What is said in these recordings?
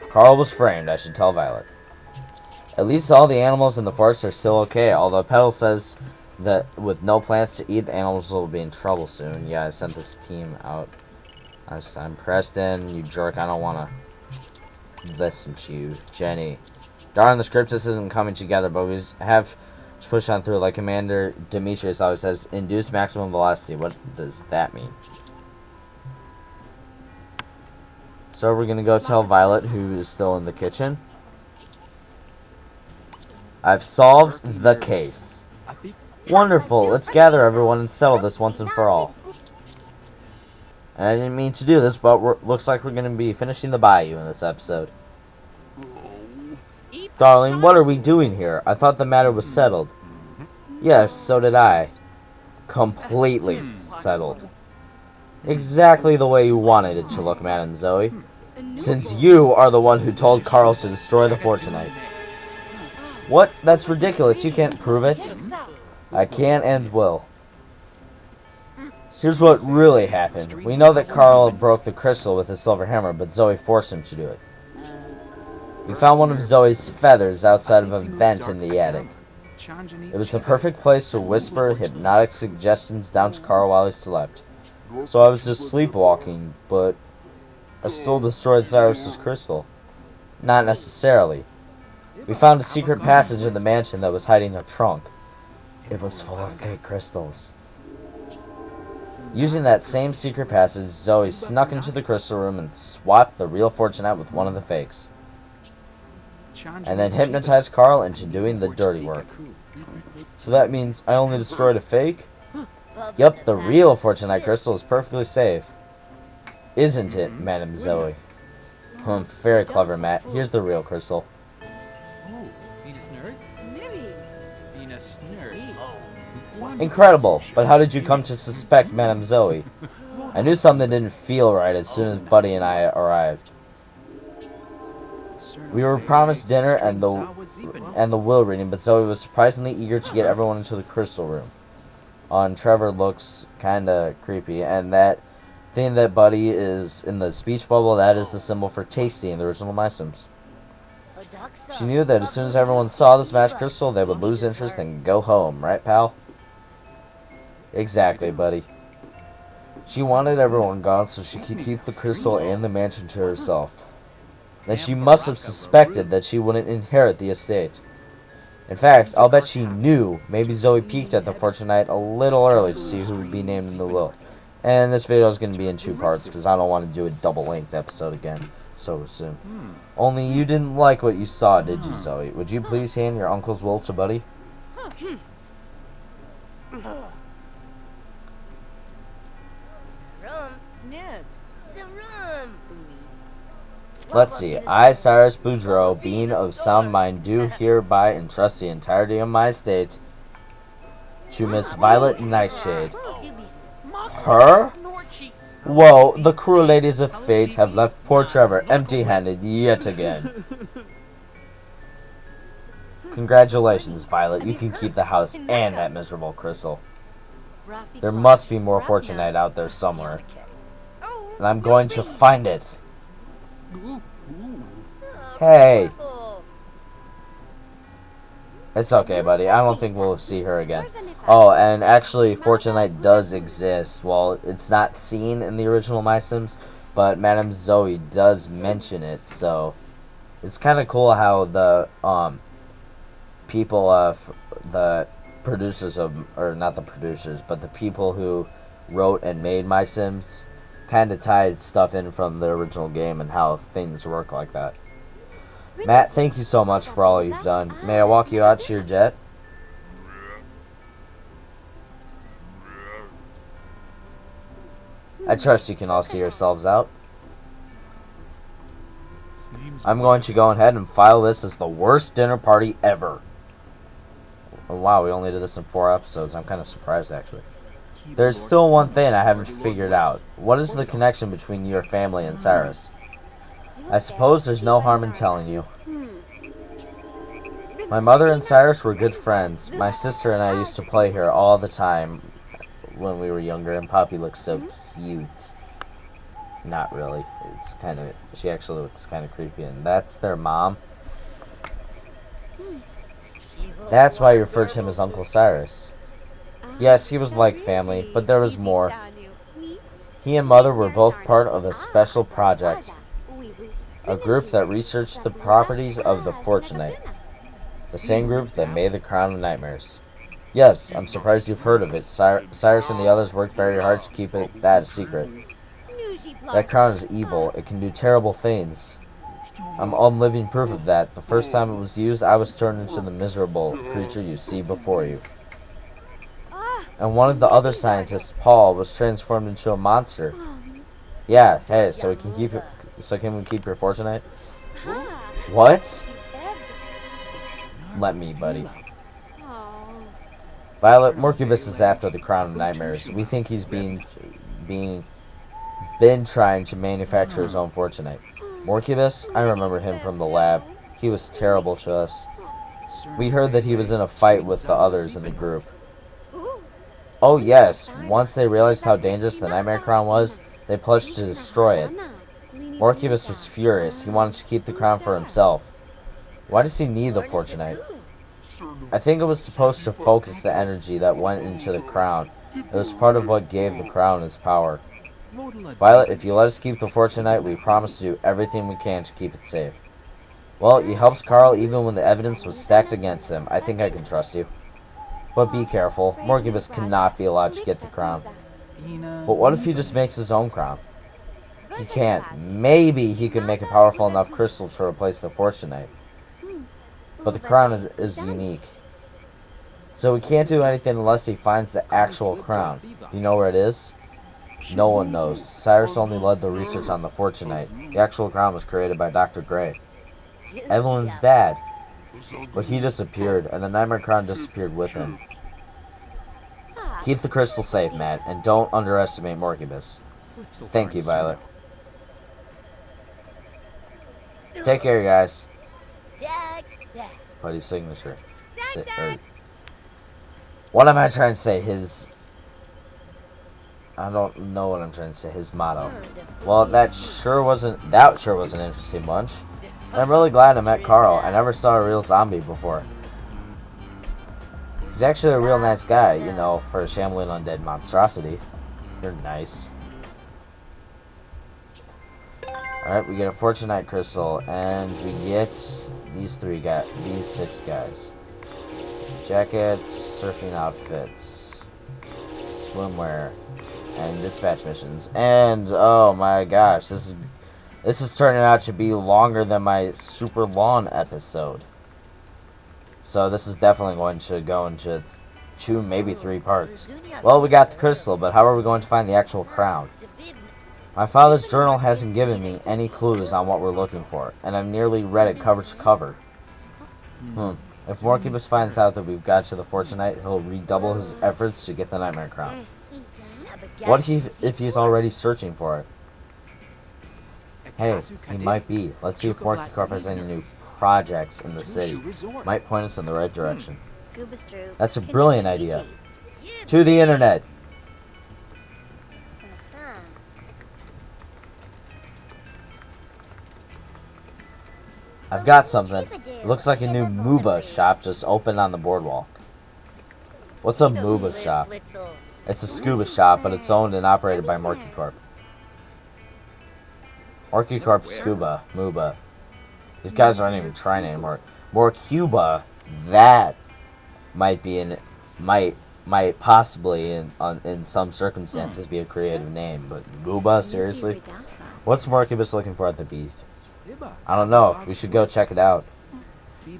Carl was framed, I should tell Violet. At least all the animals in the forest are still okay, although Petal says that with no plants to eat, the animals will be in trouble soon. Yeah, I sent this team out. I'm Preston, you jerk, I don't want to listen to you. Jenny. Darn, the script just isn't coming together, but we have to push on through. Like Commander Demetrius always says, induce maximum velocity. What does that mean? So we're going to go tell Violet, who is still in the kitchen. I've solved the case. Wonderful. Let's gather everyone and settle this once and for all. And I didn't mean to do this, but looks like we're going to be finishing the bayou in this episode. Darling, what are we doing here? I thought the matter was settled. Yes, so did I. Completely settled. Exactly the way you wanted it to look, Madam Zoe. Since you are the one who told Carl to destroy the Fortunite. What? That's ridiculous. You can't prove it. I can and will. Here's what really happened. We know that Carl broke the crystal with his silver hammer, but Zoe forced him to do it. We found one of Zoe's feathers outside of a vent in the attic. It was the perfect place to whisper hypnotic suggestions down to Carl while he slept. So I was just sleepwalking, but I still destroyed Cyrus's crystal. Not necessarily. We found a secret passage in the mansion that was hiding a trunk. It was full of fake crystals. Using that same secret passage, Zoe snuck into the crystal room and swapped the real Fortunite with one of the fakes. And then hypnotized Carl into doing the dirty work. So that means I only destroyed a fake? Yup, the real Fortunite crystal is perfectly safe. Isn't it, Madam Zoe? Very clever, Matt. Here's the real crystal. Incredible, but how did you come to suspect Madame Zoe? I knew something didn't feel right as soon as Buddy and I arrived. We were promised dinner and the will reading, but Zoe was surprisingly eager to get everyone into the crystal room. Trevor looks kinda creepy, and that thing that Buddy is in the speech bubble, that is the symbol for tasty in the original MySims. She knew that as soon as everyone saw the smashed crystal, they would lose interest and go home, right, pal? Exactly, buddy. She wanted everyone gone so she could keep the crystal and the mansion to herself. Then she must have suspected that she wouldn't inherit the estate. In fact, I'll bet she knew. Maybe Zoe peeked at the Fortunite a little early to see who would be named in the will. And this video is going to be in 2 parts because I don't want to do a double-length episode again so soon. Only you didn't like what you saw, did you, Zoe? Would you please hand your uncle's will to Buddy? Let's see. I, Cyrus Boudreaux, being of sound mind, do hereby entrust the entirety of my estate to Miss Violet Nightshade. Her? Whoa, the cruel ladies of fate have left poor Trevor empty-handed yet again. Congratulations, Violet. You can keep the house and that miserable crystal. There must be more Fortunite out there somewhere. And I'm going to find it. Hey. It's okay, buddy. I don't think we'll see her again. Oh, and actually, Fortunite does exist. Well, it's not seen in the original MySims, but Madame Zoe does mention it, so it's kind of cool how the people the producers of, or not the producers, but the people who wrote and made MySims kind of tied stuff in from the original game and how things work like that. Matt, thank you so much for all you've done. May I walk you out to your jet? I trust you can all see yourselves out. I'm going to go ahead and file this as the worst dinner party ever. Oh, wow, we only did this in 4 episodes. I'm kind of surprised, actually. There's still one thing I haven't figured out. What is the connection between your family and Cyrus? I suppose there's no harm in telling you. My mother and Cyrus were good friends. My sister and I used to play here all the time when we were younger, and Poppy looks so cute. Not really. It's kind of, she actually looks kind of creepy, and that's their mom. That's why you refer to him as Uncle Cyrus. Yes, he was like family, but there was more. He and Mother were both part of a special project, a group that researched the properties of the Fortunate, the same group that made the Crown of Nightmares. Yes, I'm surprised you've heard of it. Cyrus and the others worked very hard to keep that a secret. That crown is evil. It can do terrible things. I'm living proof of that. The first time it was used, I was turned into the miserable creature you see before you. And one of the other scientists, Paul, was transformed into a monster. Yeah, hey, so can we keep your Fortunate? What? Let me, buddy. Violet, Morcubus is after the Crown of Nightmares. We think he's been trying to manufacture his own Fortunate. Morcubus? I remember him from the lab. He was terrible to us. We heard that he was in a fight with the others in the group. Oh yes, once they realized how dangerous the Nightmare Crown was, they pledged to destroy it. Morcubus was furious. He wanted to keep the crown for himself. Why does he need the Fortunate? I think it was supposed to focus the energy that went into the crown. It was part of what gave the crown its power. Violet, if you let us keep the Fortunite, we promise to do everything we can to keep it safe. Well, you helped Carl even when the evidence was stacked against him. I think I can trust you. But be careful. Morcubus cannot be allowed to get the crown. But what if he just makes his own crown? He can't. Maybe he could make a powerful enough crystal to replace the Fortunite. But the crown is unique. So we can't do anything unless he finds the actual crown. You know where it is? No one knows. Cyrus only led the research on the Fortunite. The actual crown was created by Dr. Gray, Evelyn's dad. But he disappeared, and the Nightmare Crown disappeared with him. Keep the crystal safe, Matt, and don't underestimate Morcubus. Thank you, Violet. Take care, guys. Buddy's signature. What am I trying to say? I don't know what I'm trying to say. His motto. Well, that sure was an interesting bunch. And I'm really glad I met Carl. I never saw a real zombie before. He's actually a real nice guy, you know, for a shambling undead monstrosity. You're nice. Alright, we get a Fortunite crystal, and we get these 6 guys. Jackets, surfing outfits, swimwear, and dispatch missions. And oh my gosh, this is turning out to be longer than my super long episode. So this is definitely going to go into 2, maybe 3 parts. Well, we got the crystal, but how are we going to find the actual crown? My father's journal hasn't given me any clues on what we're looking for, and I've nearly read it cover to cover. If Morcubus finds out that we've got to the Fortunite, he'll redouble his efforts to get the Nightmare Crown. What if he's already searching for it? Hey, he might be. Let's see if Morcubus has any new projects in the city. Might point us in the right direction. That's a brilliant idea. To the internet! I've got something. It looks like a new MUBA shop just opened on the boardwalk. What's a MUBA shop? It's a scuba shop, but it's owned and operated by Morcubus. Morcubus Scuba, MUBA. These guys aren't even trying anymore. Morcuba, that might possibly in some circumstances be a creative name, but MUBA, seriously? What's Morcubus looking for at the beach? I don't know. We should go check it out.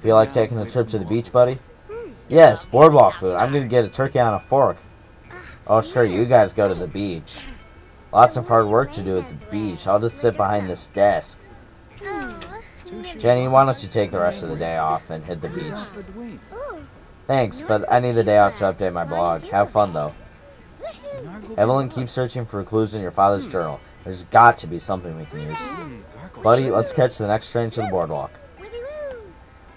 Feel like taking a trip to the beach, buddy? Yes, boardwalk food. I'm gonna get a turkey on a fork. Oh, sure, you guys go to the beach. Lots of hard work to do at the beach. I'll just sit behind this desk. Jenny, why don't you take the rest of the day off and hit the beach? Thanks, but I need the day off to update my blog. Have fun, though. Evelyn, keep searching for clues in your father's journal. There's got to be something we can use. Buddy, let's catch the next train to the boardwalk.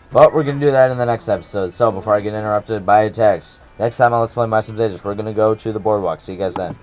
But we're going to do that in the next episode. So before I get interrupted by a text, next time on Let's Play MySims, we're going to go to the boardwalk. See you guys then.